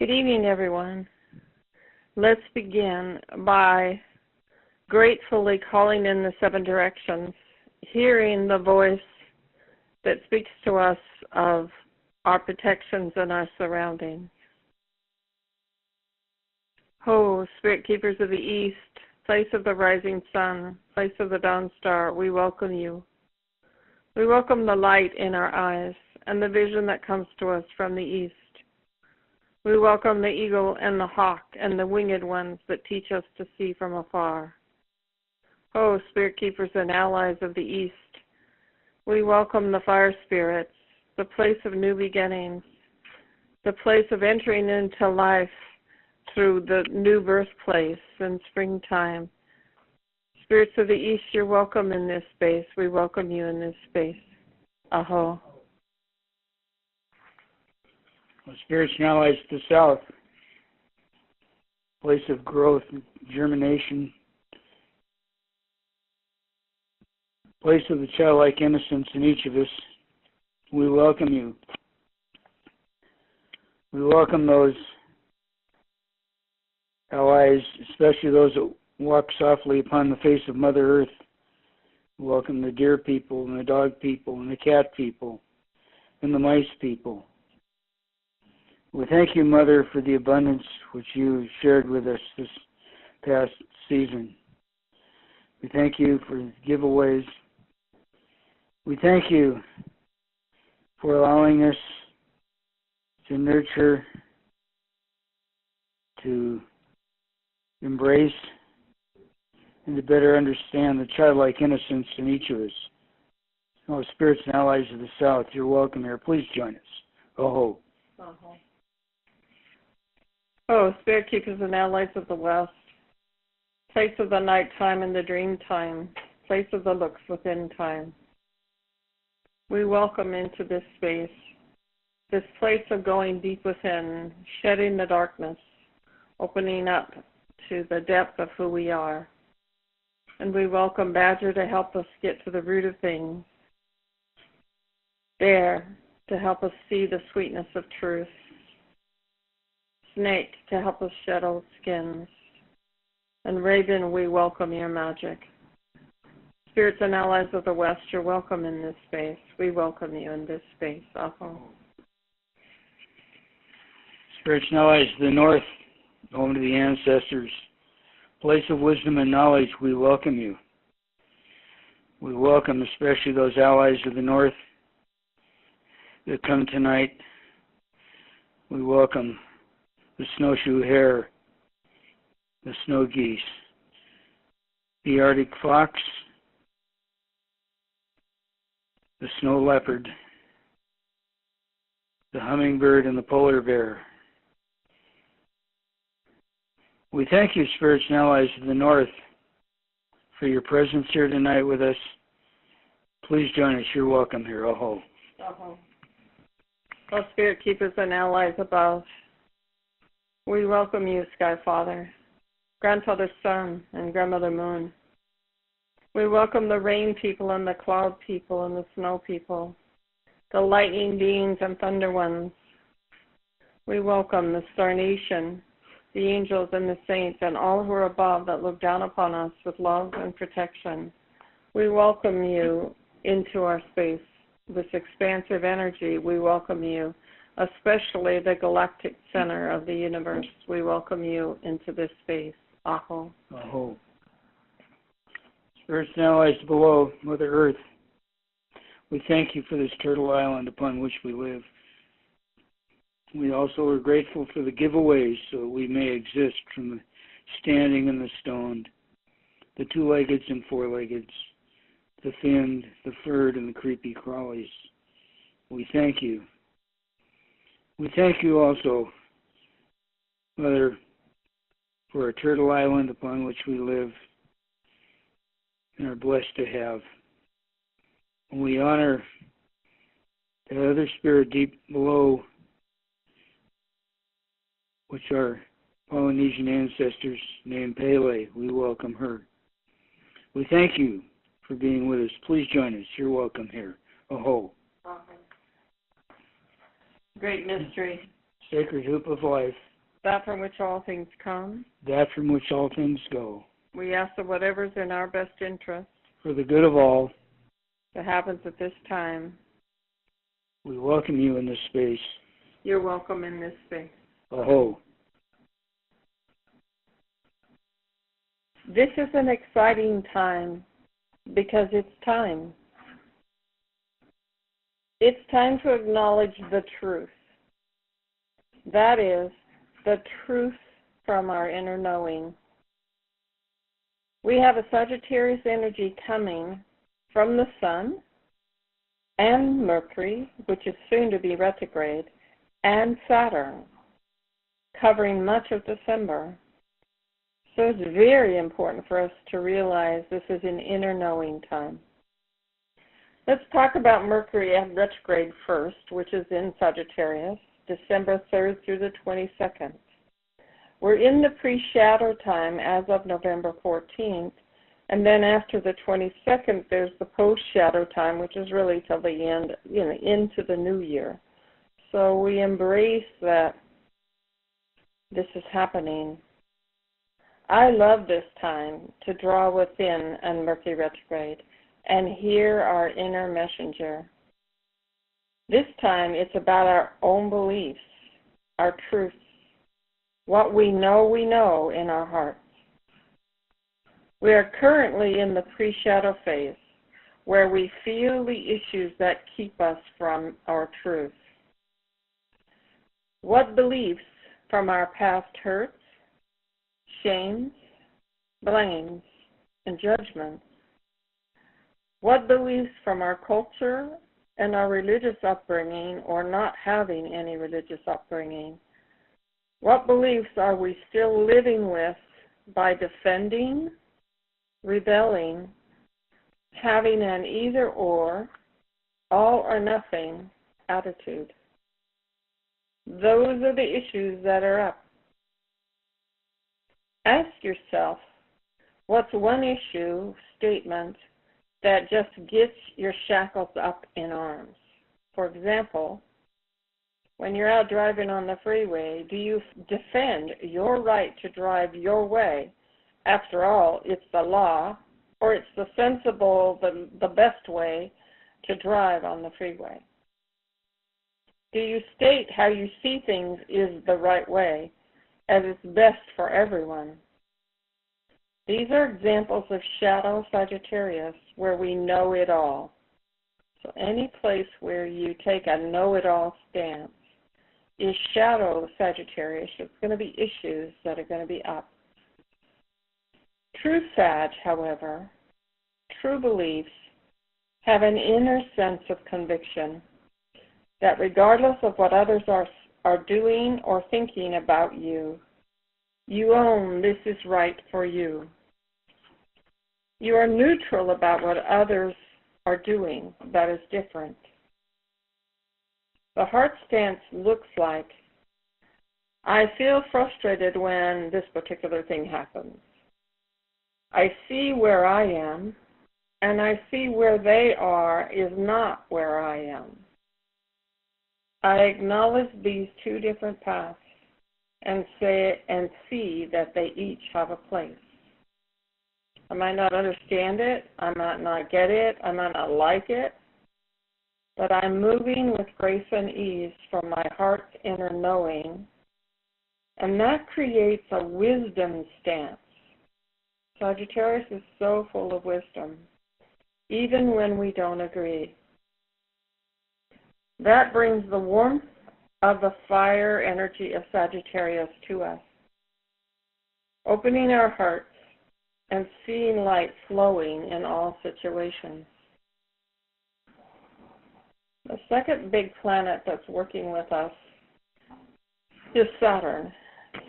Good evening, everyone. Let's begin by gratefully calling in the seven directions, hearing the voice that speaks to us of our protections and our surroundings. Ho, Spirit Keepers of the East, place of the rising sun, place of the dawn star, we welcome you. We welcome the light in our eyes and the vision that comes to us from the east. We welcome the eagle and the hawk and the winged ones that teach us to see from afar. Oh, Spirit Keepers and allies of the East, we welcome the fire spirits, the place of new beginnings, the place of entering into life through the new birthplace in springtime. Spirits of the East, you're welcome in this space. We welcome you in this space. Aho. Spirits and allies to the south, place of growth, germination, place of the childlike innocence in each of us. We welcome you. We welcome those allies, especially those that walk softly upon the face of Mother Earth. We welcome the deer people and the dog people and the cat people and the mice people. We thank you, Mother, for the abundance which you shared with us this past season. We thank you for giveaways. We thank you for allowing us to nurture, to embrace, and to better understand the childlike innocence in each of us. Oh, Spirits and allies of the South, you're welcome here. Please join us. Oh. Uh-huh. Oh, Spirit Keepers and allies of the West, place of the nighttime and the dream time, place of the looks within time. We welcome into this space, this place of going deep within, shedding the darkness, opening up to the depth of who we are. And we welcome Badger to help us get to the root of things, Bear to help us see the sweetness of truth, Snake to help us shed old skins, and Raven, we welcome your magic. Spirits and allies of the West, you're welcome in this space. We welcome you in this space. Aho. Spirits and allies of the North, home to the ancestors, place of wisdom and knowledge, we welcome you. We welcome especially those allies of the North that come tonight. We welcome the snowshoe hare, the snow geese, the Arctic fox, the snow leopard, the hummingbird, and the polar bear. We thank you, Spirits and allies of the North, for your presence here tonight with us. Please join us. You're welcome here. Aho. Aho. Oh, Spirit Keepers and allies above, we welcome you, Sky Father, Grandfather Sun, and Grandmother Moon. We welcome the rain people and the cloud people and the snow people, the lightning beings and thunder ones. We welcome the Star Nation, the angels and the saints, and all who are above that look down upon us with love and protection. We welcome you into our space, this expansive energy. We welcome you, especially the galactic center of the universe. We welcome you into this space. Aho. Aho. Spirits and allies below, Mother Earth, we thank you for this turtle island upon which we live. We also are grateful for the giveaways so we may exist, from the standing and the stoned, the two-leggeds and four-leggeds, the finned, the furred, and the creepy crawlies. We thank you. We thank you also, Mother, for a turtle island upon which we live and are blessed to have. And we honor the other spirit deep below, which are Polynesian ancestors named Pele. We welcome her. We thank you for being with us. Please join us. You're welcome here. Aho. Great mystery. Sacred hoop of life. that from which all things come, that from which all things go. We ask that whatever's in our best interest, for the good of all, that happens at this time. We welcome you in this space. You're welcome in this space. Aho. This is an exciting time because it's time. It's time to acknowledge the truth. That is, the truth from our inner knowing. We have a Sagittarius energy coming from the Sun and Mercury, which is soon to be retrograde, and Saturn, covering much of December. So it's very important for us to realize this is an inner knowing time. Let's talk about Mercury retrograde first, which is in Sagittarius, December 3rd through the 22nd. We're in the pre-shadow time as of November 14th, and then after the 22nd, there's the post-shadow time, which is really till the end, into the new year. So we embrace that this is happening. I love this time to draw within on Mercury retrograde and hear our inner messenger. This time it's about our own beliefs, our truths, what we know in our hearts. We are currently in the pre-shadow phase where we feel the issues that keep us from our truth. What beliefs from our past hurts, shames, blames, and judgments? What beliefs from our culture and our religious upbringing or not having any religious upbringing? What beliefs are we still living with by defending, rebelling, having an either or, all or nothing attitude? Those are the issues that are up. Ask yourself, what's one issue, statement, that just gets your shackles up in arms? For example, when you're out driving on the freeway, do you defend your right to drive your way? After all, it's the law, or it's the sensible, the best way to drive on the freeway? Do you state how you see things is the right way, as it's best for everyone? These are examples of shadow Sagittarius where we know it all. So any place where you take a know-it-all stance is shadow Sagittarius. It's going to be issues that are going to be up. True Sag, however, true beliefs have an inner sense of conviction that regardless of what others are doing or thinking about you, you own this is right for you. You are neutral about what others are doing that is different. The heart stance looks like, I feel frustrated when this particular thing happens. I see where I am, and I see where they are is not where I am. I acknowledge these two different paths and see that they each have a place. I might not understand it, I might not get it, I might not like it, but I'm moving with grace and ease from my heart's inner knowing, and that creates a wisdom stance. Sagittarius is so full of wisdom, even when we don't agree. That brings the warmth of the fire energy of Sagittarius to us, opening our hearts and seeing light flowing in all situations. The second big planet that's working with us is Saturn.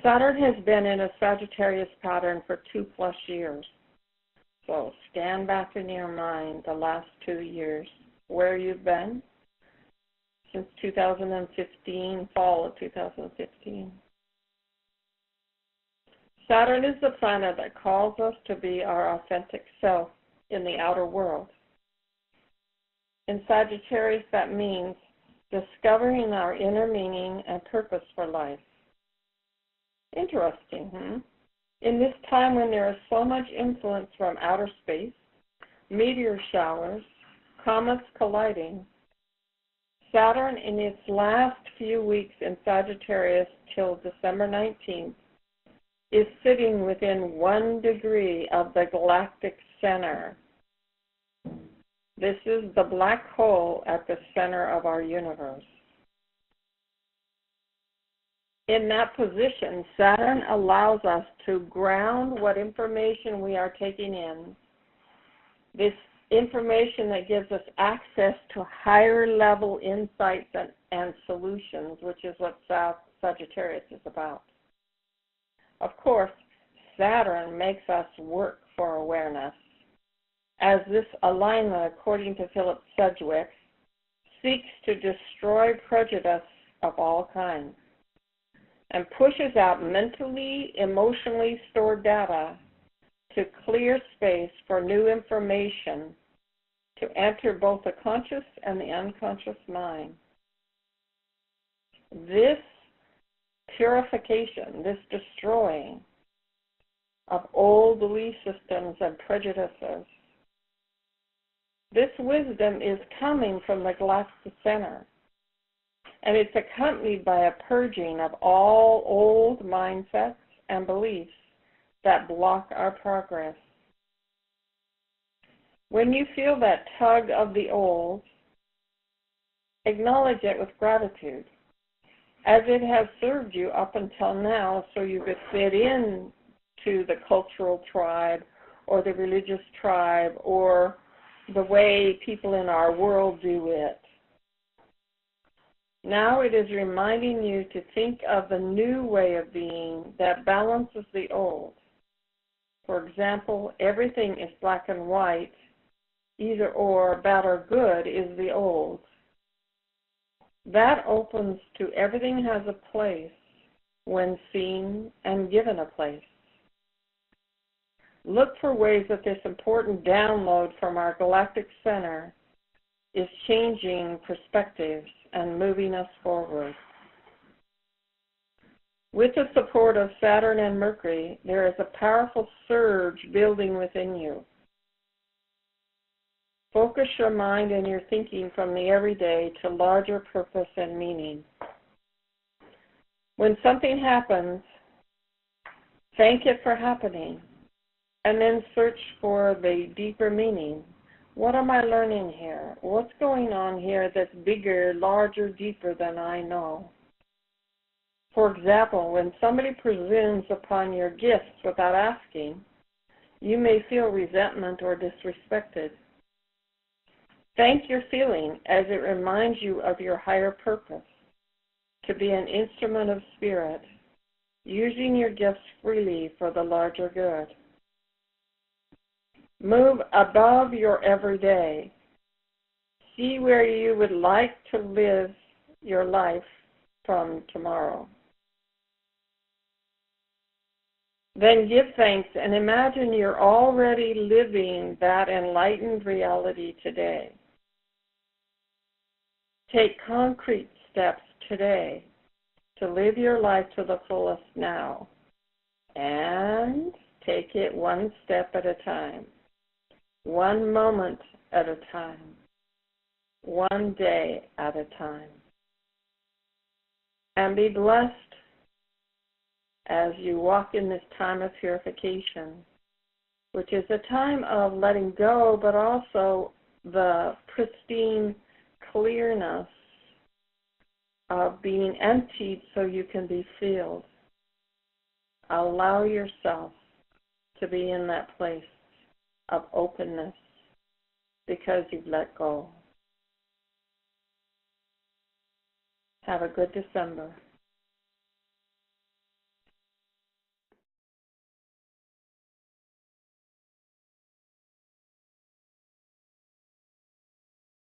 Saturn has been in a Sagittarius pattern for 2+ years. So stand back in your mind the last 2 years where you've been since 2015, fall of 2015. Saturn is the planet that calls us to be our authentic self in the outer world. In Sagittarius, that means discovering our inner meaning and purpose for life. Interesting, hmm? In this time when there is so much influence from outer space, meteor showers, comets colliding, Saturn in its last few weeks in Sagittarius till December 19th is sitting within 1 degree of the galactic center. This is the black hole at the center of our universe. In that position, Saturn allows us to ground what information we are taking in. This information that gives us access to higher level insights and solutions, which is what Sagittarius is about. Of course, Saturn makes us work for awareness, as this alignment, according to Philip Sedgwick, seeks to destroy prejudice of all kinds and pushes out mentally, emotionally stored data to clear space for new information to enter both the conscious and the unconscious mind. This purification, this destroying of old belief systems and prejudices, this wisdom is coming from the galactic center, and it's accompanied by a purging of all old mindsets and beliefs that block our progress. When you feel that tug of the old, acknowledge it with gratitude, as it has served you up until now, so you could fit in to the cultural tribe or the religious tribe or the way people in our world do it. Now it is reminding you to think of the new way of being that balances the old. For example, everything is black and white, either or, bad or good is the old. That opens to everything has a place when seen and given a place. Look for ways that this important download from our galactic center is changing perspectives and moving us forward. With the support of Saturn and Mercury, there is a powerful surge building within you. Focus your mind and your thinking from the everyday to larger purpose and meaning. When something happens, thank it for happening, and then search for the deeper meaning. What am I learning here? What's going on here that's bigger, larger, deeper than I know? For example, when somebody presumes upon your gifts without asking, you may feel resentment or disrespected. Thank your feeling, as it reminds you of your higher purpose, to be an instrument of spirit, using your gifts freely for the larger good. Move above your everyday. See where you would like to live your life from tomorrow. Then give thanks and imagine you're already living that enlightened reality today. Take concrete steps today to live your life to the fullest now, and take it one step at a time, one moment at a time, one day at a time. And be blessed as you walk in this time of purification, which is a time of letting go, but also the pristine clearness of being emptied so you can be filled. Allow yourself to be in that place of openness because you've let go. Have a good December.